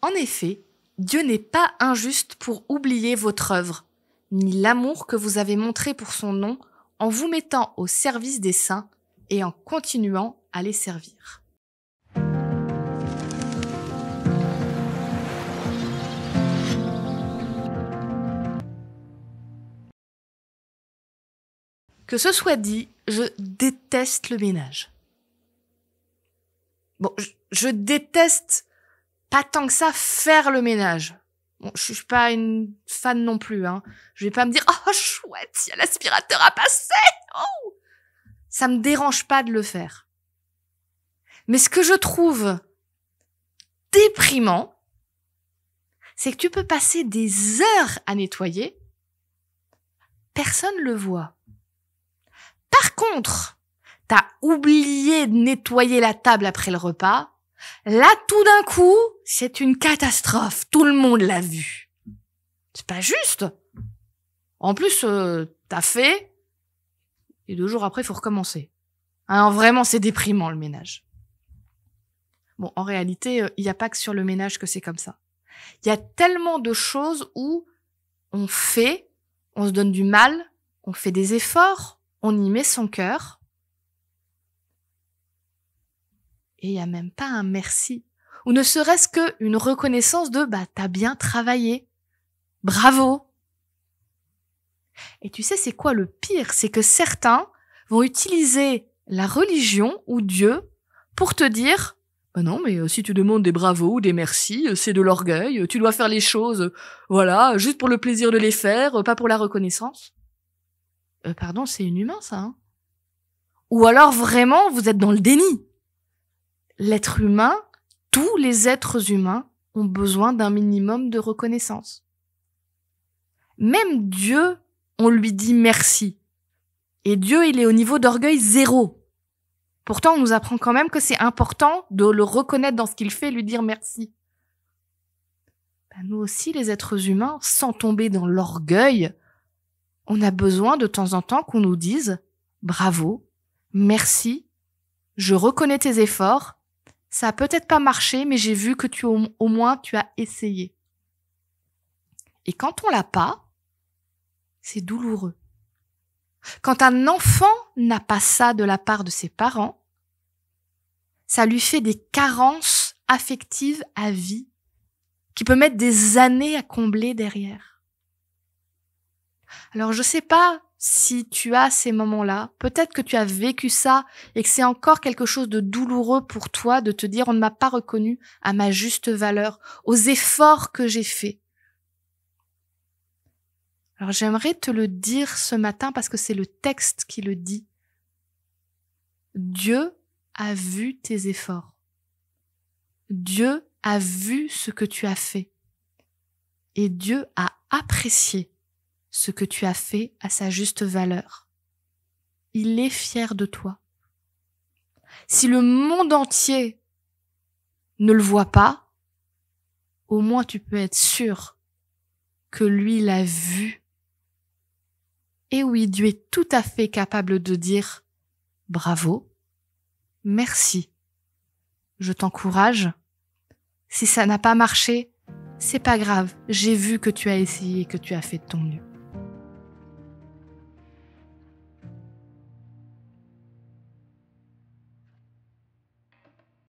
En effet, Dieu n'est pas injuste pour oublier votre œuvre, ni l'amour que vous avez montré pour son nom en vous mettant au service des saints et en continuant à les servir. Que ce soit dit, je déteste le ménage. Bon, je déteste pas tant que ça faire le ménage. Bon, je suis pas une fan non plus, hein. Je vais pas me dire « Oh, chouette, il y a l'aspirateur à passer !» Oh, ça me dérange pas de le faire. Mais ce que je trouve déprimant, c'est que tu peux passer des heures à nettoyer, personne le voit. Par contre, t'as oublié de nettoyer la table après le repas. Là, tout d'un coup, c'est une catastrophe. Tout le monde l'a vu. C'est pas juste. En plus, t'as fait, et 2 jours après, il faut recommencer. Alors vraiment, c'est déprimant, le ménage. Bon, en réalité, il n'y a pas que sur le ménage que c'est comme ça. Il y a tellement de choses où on fait, on se donne du mal, on fait des efforts, on y met son cœur, et il n'y a même pas un merci, ou ne serait-ce qu'une reconnaissance de « t'as bien travaillé, bravo ». Et tu sais, c'est quoi le pire? C'est que certains vont utiliser la religion ou Dieu pour te dire « non, mais si tu demandes des bravos ou des merci, c'est de l'orgueil, tu dois faire les choses, voilà, juste pour le plaisir de les faire, pas pour la reconnaissance ». Pardon, c'est inhumain, ça, hein. Ou alors, vraiment, vous êtes dans le déni. L'être humain, tous les êtres humains ont besoin d'un minimum de reconnaissance. Même Dieu, on lui dit merci. Et Dieu, il est au niveau d'orgueil 0. Pourtant, on nous apprend quand même que c'est important de le reconnaître dans ce qu'il fait et lui dire merci. Nous aussi, les êtres humains, sans tomber dans l'orgueil, on a besoin de temps en temps qu'on nous dise « bravo, merci, je reconnais tes efforts, ça a peut-être pas marché, mais j'ai vu que au moins tu as essayé. » Et quand on l'a pas, c'est douloureux. Quand un enfant n'a pas ça de la part de ses parents, ça lui fait des carences affectives à vie qui peut mettre des années à combler derrière. Alors, je sais pas si tu as ces moments-là. Peut-être que tu as vécu ça et que c'est encore quelque chose de douloureux pour toi de te dire « on ne m'a pas reconnu à ma juste valeur, aux efforts que j'ai faits ». Alors, j'aimerais te le dire ce matin parce que c'est le texte qui le dit. Dieu a vu tes efforts. Dieu a vu ce que tu as fait. Et Dieu a apprécié ce que tu as fait à sa juste valeur. Il est fier de toi. Si le monde entier ne le voit pas, au moins tu peux être sûr que lui l'a vu. Et oui, Dieu est tout à fait capable de dire « bravo, merci, je t'encourage. Si ça n'a pas marché, c'est pas grave, j'ai vu que tu as essayé, que tu as fait de ton mieux. »